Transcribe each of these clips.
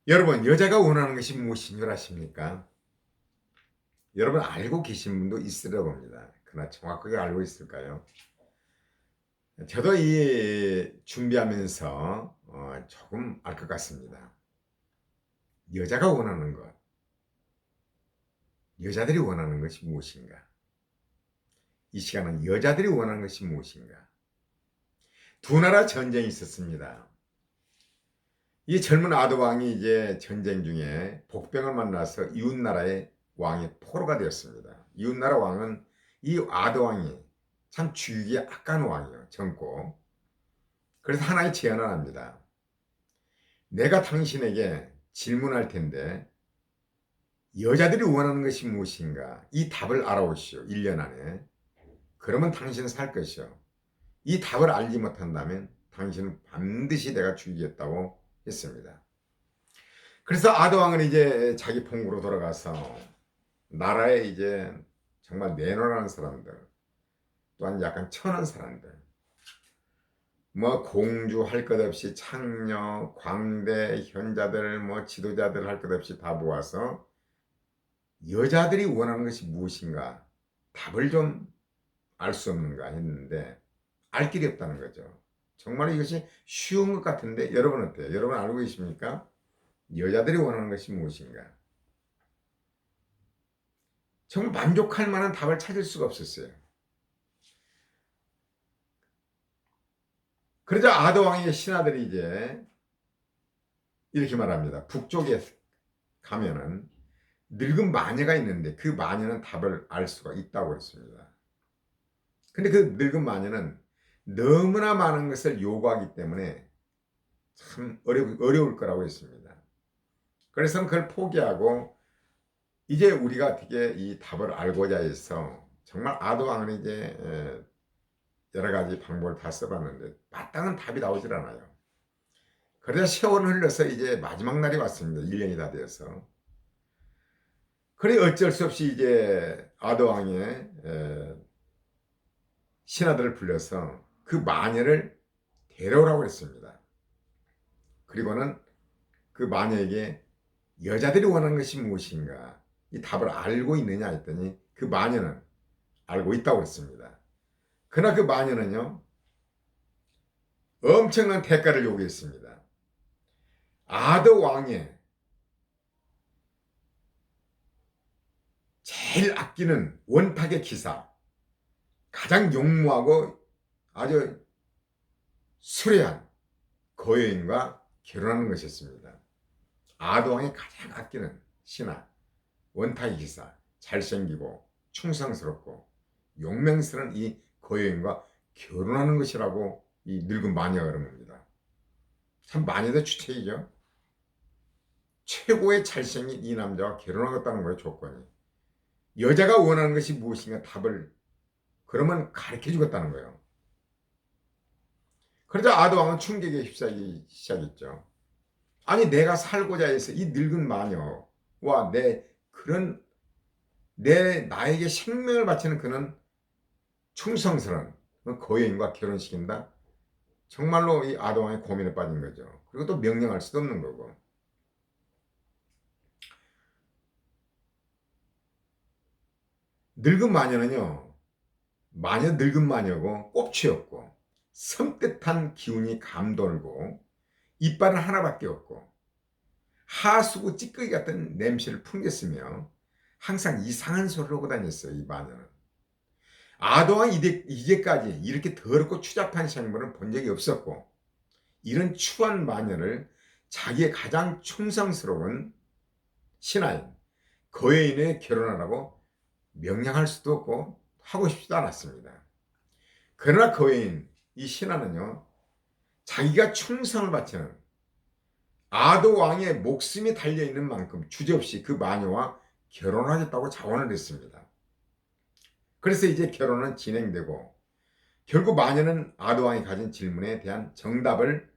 여러분, 여자가 원하는 것이 무엇인 줄 아십니까? 여러분 알고 계신 분도 있으려 봅니다. 그러나 정확하게 알고 있을까요? 저도 이 준비하면서 조금 알 것 같습니다. 여자가 원하는 것, 여자들이 원하는 것이 무엇인가? 이 시간은 여자들이 원하는 것이 무엇인가? 두 나라 전쟁이 있었습니다. 이 젊은 아도왕이 이제 전쟁 중에 복병을 만나서 이웃나라의 왕이 포로가 되었습니다. 이웃나라 왕은 이 아도왕이 참 주육이 악한 왕이요. 젊고. 그래서 하나의 제안을 합니다. 내가 당신에게 질문할 텐데 여자들이 원하는 것이 무엇인가? 이 답을 알아오시오. 1년 안에. 그러면 당신은 살 것이요. 이 답을 알지 못한다면 당신은 반드시 내가 죽이겠다고 했습니다. 그래서 아도왕은 이제 자기 본국으로 돌아가서 나라에 이제 정말 내놓으라는 사람들, 또한 약간 천한 사람들, 뭐 공주 할 것 없이 창녀, 광대, 현자들, 뭐 지도자들 할 것 없이 다 모아서 여자들이 원하는 것이 무엇인가 답을 좀 알 수 없는가 했는데 알 길이 없다는 거죠. 정말 이것이 쉬운 것 같은데 여러분 어때요? 여러분 알고 계십니까? 여자들이 원하는 것이 무엇인가? 정말 만족할 만한 답을 찾을 수가 없었어요. 그러자 아도왕의 신하들이 이제 이렇게 말합니다. 북쪽에 가면은 늙은 마녀가 있는데 그 마녀는 답을 알 수가 있다고 했습니다. 근데 그 늙은 마녀는 너무나 많은 것을 요구하기 때문에 참 어려울 거라고 했습니다. 그래서 그걸 포기하고 이제 우리가 어떻게 이 답을 알고자 해서 정말 아도왕은 이제 여러 가지 방법을 다 써봤는데 마땅한 답이 나오질 않아요. 그러자 세월을 흘러서 이제 마지막 날이 왔습니다. 1년이 다 되어서. 그래 어쩔 수 없이 이제 아도왕의 신하들을 불러서 그 마녀를 데려오라고 했습니다. 그리고는 그 마녀에게 여자들이 원하는 것이 무엇인가 이 답을 알고 있느냐 했더니 그 마녀는 알고 있다고 했습니다. 그러나 그 마녀는요 엄청난 대가를 요구했습니다. 아도 왕의 제일 아끼는 원탁의 기사, 가장 용모하고 아주 수려한 거여인과 결혼하는 것이었습니다. 아도왕이 가장 아끼는 신하, 원탁의 기사, 잘생기고 충성스럽고 용맹스러운 이 거여인과 결혼하는 것이라고 이 늙은 마녀가 그런 겁니다. 참 마녀도 주책이죠. 최고의 잘생긴 이 남자와 결혼하겠다는 거예요, 조건이. 여자가 원하는 것이 무엇인가 답을 그러면 가르쳐 주겠다는 거예요. 그러자 아도왕은 충격에 휩싸이기 시작했죠. 아니 내가 살고자 해서 이 늙은 마녀와 나에게 생명을 바치는 그는 충성스러운 거여인과 결혼시킨다? 정말로 이 아도왕의 고민에 빠진 거죠. 그리고 또 명령할 수도 없는 거고. 늙은 마녀는요. 늙은 마녀고 꼽치였고 섬뜩한 기운이 감돌고 이빨은 하나밖에 없고 하수구 찌꺼기 같은 냄새를 풍겼으며 항상 이상한 소리를 하고 다녔어요. 이 마녀는. 아도왕 이제까지 이렇게 더럽고 추잡한 생물은 본 적이 없었고 이런 추한 마녀를 자기의 가장 충성스러운 신하인 거여인에 결혼하라고 명령할 수도 없고 하고 싶지도 않았습니다. 그러나 거여인 이 신하는요 자기가 충성을 바치는 아도 왕의 목숨이 달려있는 만큼 주저없이 그 마녀와 결혼하겠다고 자원을 했습니다. 그래서 이제 결혼은 진행되고 결국 마녀는 아도 왕이 가진 질문에 대한 정답을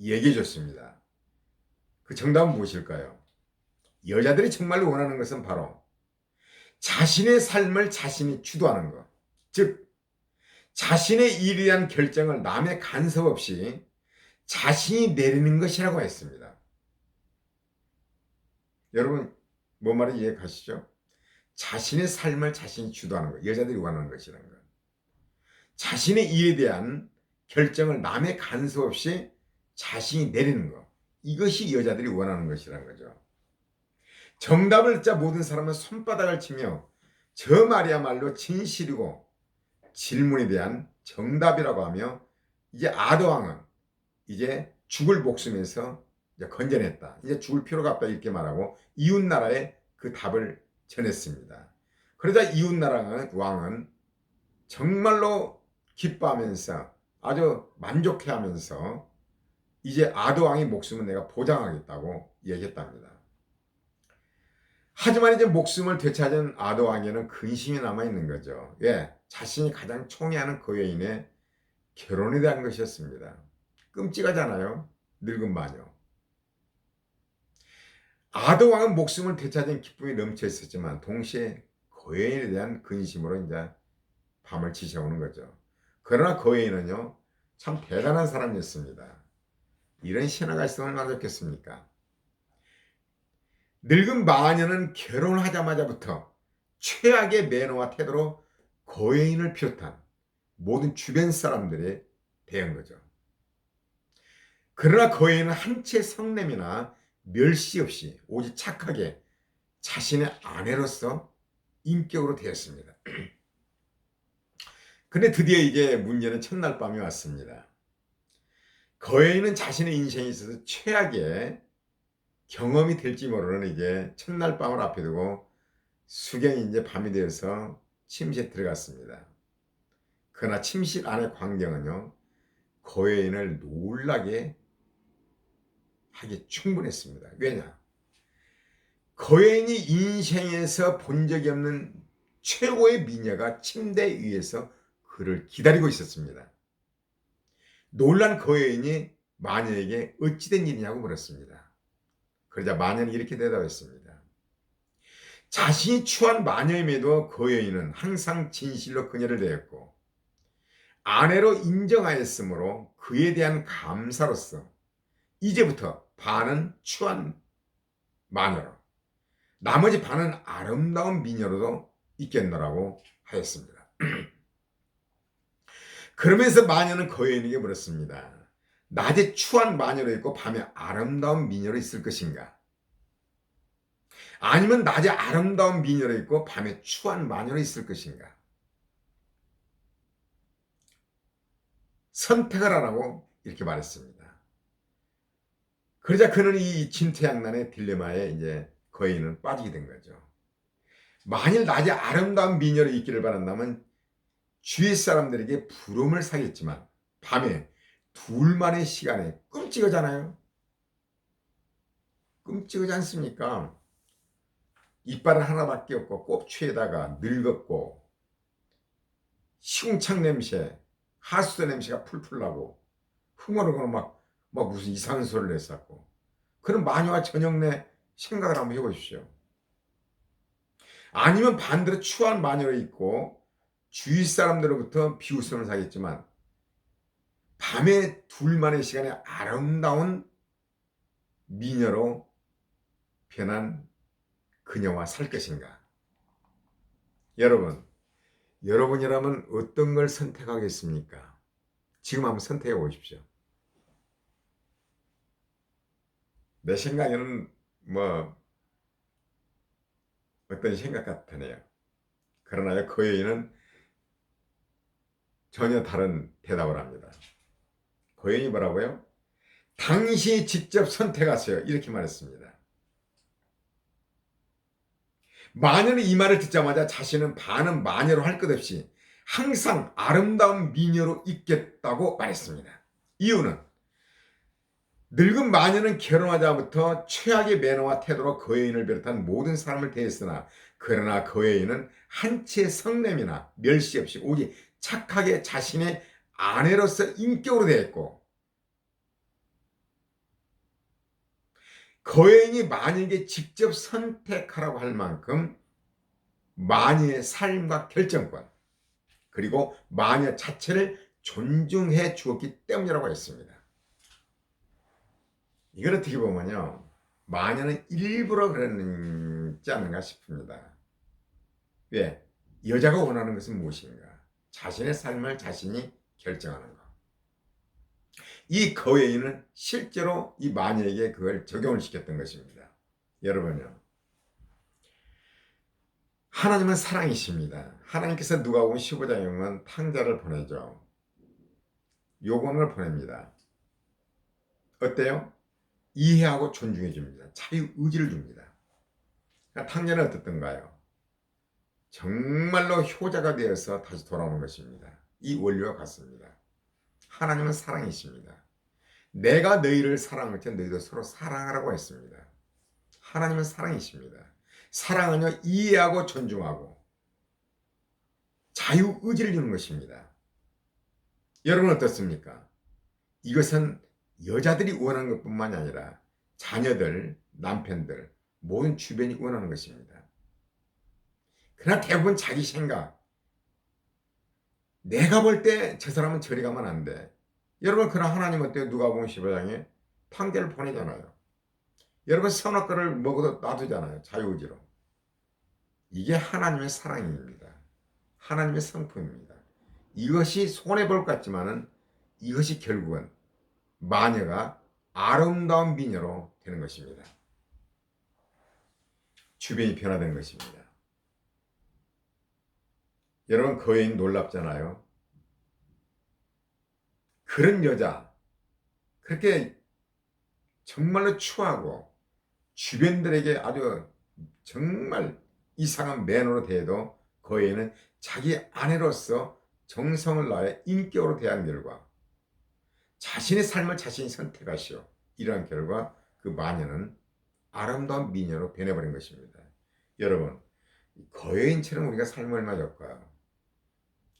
얘기해 줬습니다. 그 정답은 무엇일까요? 여자들이 정말로 원하는 것은 바로 자신의 삶을 자신이 주도하는 것. 즉 자신의 일에 대한 결정을 남의 간섭 없이 자신이 내리는 것이라고 했습니다. 여러분 뭔 말인지 이해 가시죠? 자신의 삶을 자신이 주도하는 것, 여자들이 원하는 것이라는 것. 자신의 일에 대한 결정을 남의 간섭 없이 자신이 내리는 것. 이것이 여자들이 원하는 것이라는 거죠. 정답을 듣자 모든 사람은 손바닥을 치며 저 말이야말로 진실이고 질문에 대한 정답이라고 하며 이제 아도왕은 이제 죽을 목숨에서 이제 건져냈다. 이제 죽을 필요가 없다 이렇게 말하고 이웃나라에 그 답을 전했습니다. 그러자 이웃나라 왕은 정말로 기뻐하면서 아주 만족해하면서 이제 아도왕의 목숨은 내가 보장하겠다고 얘기했답니다. 하지만 이제 목숨을 되찾은 아도왕에는 근심이 남아있는 거죠. 왜? 자신이 가장 총애하는 그 여인의 결혼에 대한 것이었습니다. 끔찍하잖아요. 늙은 마녀. 아도왕은 목숨을 되찾은 기쁨이 넘쳐 있었지만 동시에 그 여인에 대한 근심으로 이제 밤을 지새우는 거죠. 그러나 그 여인은요, 참 대단한 사람이었습니다. 이런 신하가 있으면 얼마나 좋겠습니까? 늙은 마녀는 결혼하자마자부터 최악의 매너와 태도로 그 여인을 비롯한 모든 주변 사람들에 대한 거죠. 그러나 그 여인은 한 채 성냄이나 멸시 없이 오직 착하게 자신의 아내로서 인격으로 되었습니다. 근데 드디어 이제 문제는 첫날 밤이 왔습니다. 그 여인은 자신의 인생에 있어서 최악의 경험이 될지 모르는 이제 첫날 밤을 앞에 두고 수경이 이제 밤이 되어서 침실에 들어갔습니다. 그러나 침실 안의 광경은요, 그 여인을 놀라게 하기 충분했습니다. 왜냐? 그 여인이 인생에서 본 적이 없는 최고의 미녀가 침대 위에서 그를 기다리고 있었습니다. 놀란 그 여인이 마녀에게 어찌된 일이냐고 물었습니다. 그러자 마녀는 이렇게 대답했습니다. 자신이 취한 마녀임에도 그 여인은 항상 진실로 그녀를 대했고 아내로 인정하였으므로 그에 대한 감사로서 이제부터 반은 취한 마녀로 나머지 반은 아름다운 미녀로도 있겠노라고 하였습니다. 그러면서 마녀는 그 여인에게 물었습니다. 낮에 추한 마녀로 있고 밤에 아름다운 미녀로 있을 것인가? 아니면 낮에 아름다운 미녀로 있고 밤에 추한 마녀로 있을 것인가? 선택을 하라고 이렇게 말했습니다. 그러자 그는 이 진퇴양난의 딜레마에 이제 그 여인은 빠지게 된 거죠. 만일 낮에 아름다운 미녀로 있기를 바란다면 주위 사람들에게 부러움을 사겠지만 밤에 둘만의 시간에 끔찍하잖아요. 끔찍하지 않습니까? 이빨은 하나밖에 없고 꼽추에다가 늙었고 시궁창 냄새, 하수도 냄새가 풀풀 나고 흥얼흥얼 막 무슨 이상한 소리를 했었고 그런 마녀와 저녁내 생각을 한번 해보십시오. 아니면 반대로 추한 마녀로 있고 주위 사람들로부터 비웃음을 사겠지만 밤에 둘만의 시간에 아름다운 미녀로 변한 그녀와 살 것인가? 여러분이라면 어떤 걸 선택하겠습니까? 지금 한번 선택해 보십시오. 내 생각에는 어떤 생각 같으네요. 그러나 그 여인은 전혀 다른 대답을 합니다. 그 여인이 뭐라고요? 당신이 직접 선택하세요. 이렇게 말했습니다. 마녀는 이 말을 듣자마자 자신은 반은 마녀로 할 것 없이 항상 아름다운 미녀로 있겠다고 말했습니다. 이유는 늙은 마녀는 결혼하자부터 최악의 매너와 태도로 그 여인을 비롯한 모든 사람을 대했으나 그러나 그 여인은 한 채 성냄이나 멸시 없이 오직 착하게 자신의 아내로서 인격으로 대했고 그 여인이 마녀에게 직접 선택하라고 할 만큼 마녀의 삶과 결정권 그리고 마녀 자체를 존중해 주었기 때문이라고 했습니다. 이걸 어떻게 보면요. 마녀는 일부러 그러지 않는가 싶습니다. 왜? 여자가 원하는 것은 무엇인가? 자신의 삶을 자신이 결정하는 것. 이 거여인은 실제로 이 마녀에게 그걸 적용을 시켰던 것입니다. 여러분요, 하나님은 사랑이십니다. 하나님께서 누가복음 15장에 보면 탕자를 보내죠. 요건을 보냅니다. 어때요? 이해하고 존중해 줍니다. 자유의지를 줍니다. 그러니까 탕자는 어떻던가요? 정말로 효자가 되어서 다시 돌아오는 것입니다. 이 원리와 같습니다. 하나님은 사랑이십니다. 내가 너희를 사랑할 때 너희도 서로 사랑하라고 했습니다. 하나님은 사랑이십니다. 사랑은요, 이해하고 존중하고 자유의지를 주는 것입니다. 여러분 어떻습니까? 이것은 여자들이 원하는 것뿐만이 아니라 자녀들, 남편들, 모든 주변이 원하는 것입니다. 그러나 대부분 자기 생각, 내가 볼 때 저 사람은 저리 가면 안 돼. 여러분, 그러나 하나님 어때요? 누가복음 15장에 판결을 보내잖아요. 여러분, 선악과를 먹어도 놔두잖아요. 자유의지로. 이게 하나님의 사랑입니다. 하나님의 성품입니다. 이것이 손해볼 것 같지만은 이것이 결국은 마녀가 아름다운 미녀로 되는 것입니다. 주변이 변화되는 것입니다. 여러분, 거인 놀랍잖아요. 그런 여자, 그렇게 정말로 추하고 주변들에게 아주 정말 이상한 매너로 대해도 거인은 자기 아내로서 정성을 다해 인격으로 대한 결과 자신의 삶을 자신이 선택하시오. 이러한 결과 그 마녀는 아름다운 미녀로 변해버린 것입니다. 여러분, 거인처럼 우리가 삶을 얼마나 좋을까요?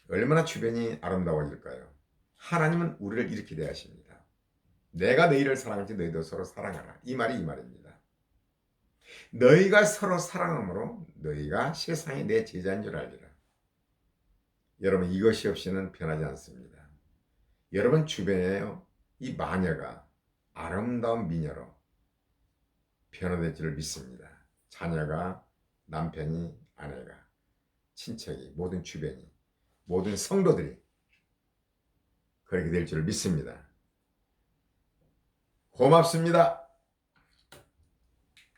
얼마나 주변이 아름다워질까요? 하나님은 우리를 이렇게 대하십니다. 내가 너희를 사랑하지 너희도 서로 사랑하라. 이 말이 이 말입니다. 너희가 서로 사랑함으로 너희가 세상에 내 제자인 줄 알리라. 여러분, 이것이 없이는 변하지 않습니다. 여러분 주변에요, 이 마녀가 아름다운 미녀로 변화될 줄을 믿습니다. 자녀가, 남편이, 아내가, 친척이, 모든 주변이, 모든 성도들이 그렇게 될 줄을 믿습니다. 고맙습니다.